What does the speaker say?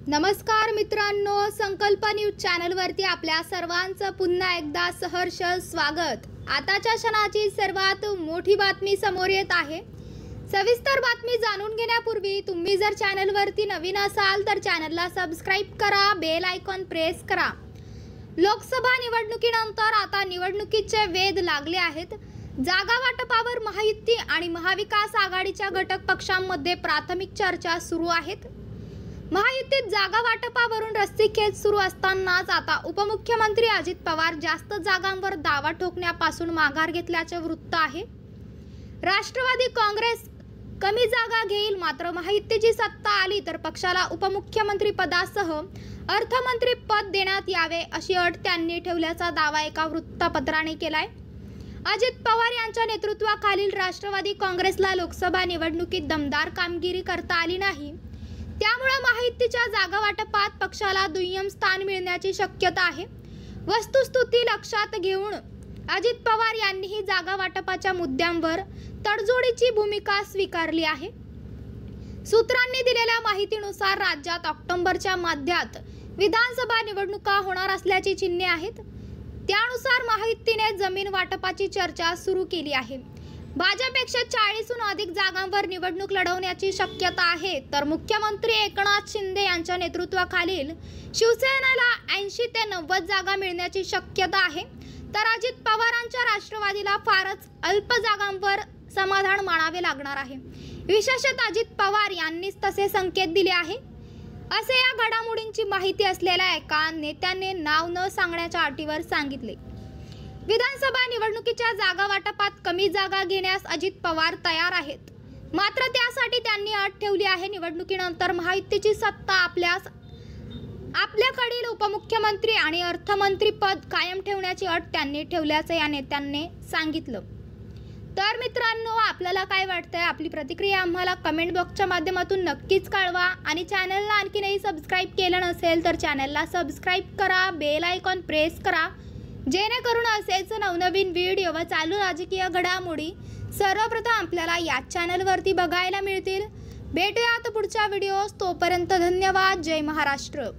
नमस्कार मित्रांनो, संकल्प न्यूज चॅनलवरती आपल्या सर्वांचं पुन्हा एकदा सहर्ष स्वागत। आताच्या क्षणाची सर्वात मोठी बातमी समोर येत आहे। सविस्तर बातमी जाणून घेण्यापूर्वी तुम्ही जर चॅनलवरती नवीन असाल तर चॅनलला सबस्क्राइब करा, बेल आयकॉन प्रेस करा। लोकसभा निवडणुकीनंतर आता निवडणुकीचे वेध लागले आहेत। जागा वाटपावर महायुती आणि महाविकास आघाडीच्या घटक पक्षांमध्ये प्राथमिक चर्चा सुरू आहेत। महायुतीत जागा वाटपावरून रस्सीखेच सुरू असतानाच आता उपमुख्यमंत्री अजित पवार जास्त जागांवर दावा ठोकण्यापासून माघार घेतल्याचे वृत्त आहे। राष्ट्रवादी काँग्रेस कमी जागा घेईल, मात्र महायुतीची सत्ता आली तर पक्षाला उपमुख्यमंत्री पदासह अर्थमंत्री पद देण्यात यावे अशी अट त्यांनी ठेवल्याचा दावा एका वृत्तपत्राने केलाय। अजित पवार यांच्या नेतृत्वाखालील राष्ट्रवादी काँग्रेसला लोकसभा निवडणुकीत दमदार कामगिरी करता आली नाही, त्यामुळे महायुतीच्या जागा वाटपात पक्षाला दुय्यम स्थान मिळण्याची शक्यता आहे। वस्तुस्थिती लक्षात घेऊन अजित पवार यांनीही जागा वाटपाच्या मुद्द्यांवर तडजोडीची भूमिका स्वीकारली आहे। सूत्रांनी दिलेल्या माहितीनुसार राज्यात ऑक्टोबरच्या मध्यात विधानसभा निवडणुका होणार असल्याची चिन्हे आहेत। त्यानुसार महायुतीने जमीन वाटपाची चर्चा सुरू केली आहे। भाजपपेक्षा 40हून अधिक जागांवर निवडणूक लढवण्याची शक्यता आहे, तर मुख्यमंत्री एकनाथ शिंदे यांच्या नेतृत्वाखालील शिवसेनेला 80 ते 90 जागा मिळण्याची शक्यता आहे, तर अजित पवारांच्या राष्ट्रवादीला फारच अल्प जागांवर समाधान मानावे लागणार आहे। विशेषतः अजित पवार यांनीच तसे संकेत दिले आहे, असे या घडामोडींची माहिती असलेल्या एका नेत्याने नाव न सांगण्याच्या अटीवर सांगितले। विधानसभा निवडणुकीच्या जागा वाटपात कमी जागा घेण्यास अजित पवार तयार आहेत, मात्र त्यासाठी त्यांनी अट ठेवली आहे। निवडणुकीनंतर महायुतीची सत्ता आपल्याकडील उपमुख्यमंत्री आणि अर्थमंत्री पद कायम ठेवण्याची अट त्यांनी ठेवल्याचे या नेत्यांनी सांगितलं। तर मित्रांनो, आपल्याला काय वाटतंय? आपली प्रतिक्रिया आम्हाला कमेंट बॉक्सच्या माध्यमातून नक्कीच कळवा आणि चॅनलला आणखीनही सबस्क्राइब केलं नसेल तर चॅनलला सबस्क्राइब करा, बेल आयकॉन प्रेस करा, जेणेकरून असेच नवनवीन व्हिडिओ व चालू राजकीय घडामोडी सर्वप्रथम आपल्याला या चॅनलवरती बघायला मिळतील। भेटूयात पुढच्या व्हिडिओस, तोपर्यंत धन्यवाद। जय महाराष्ट्र।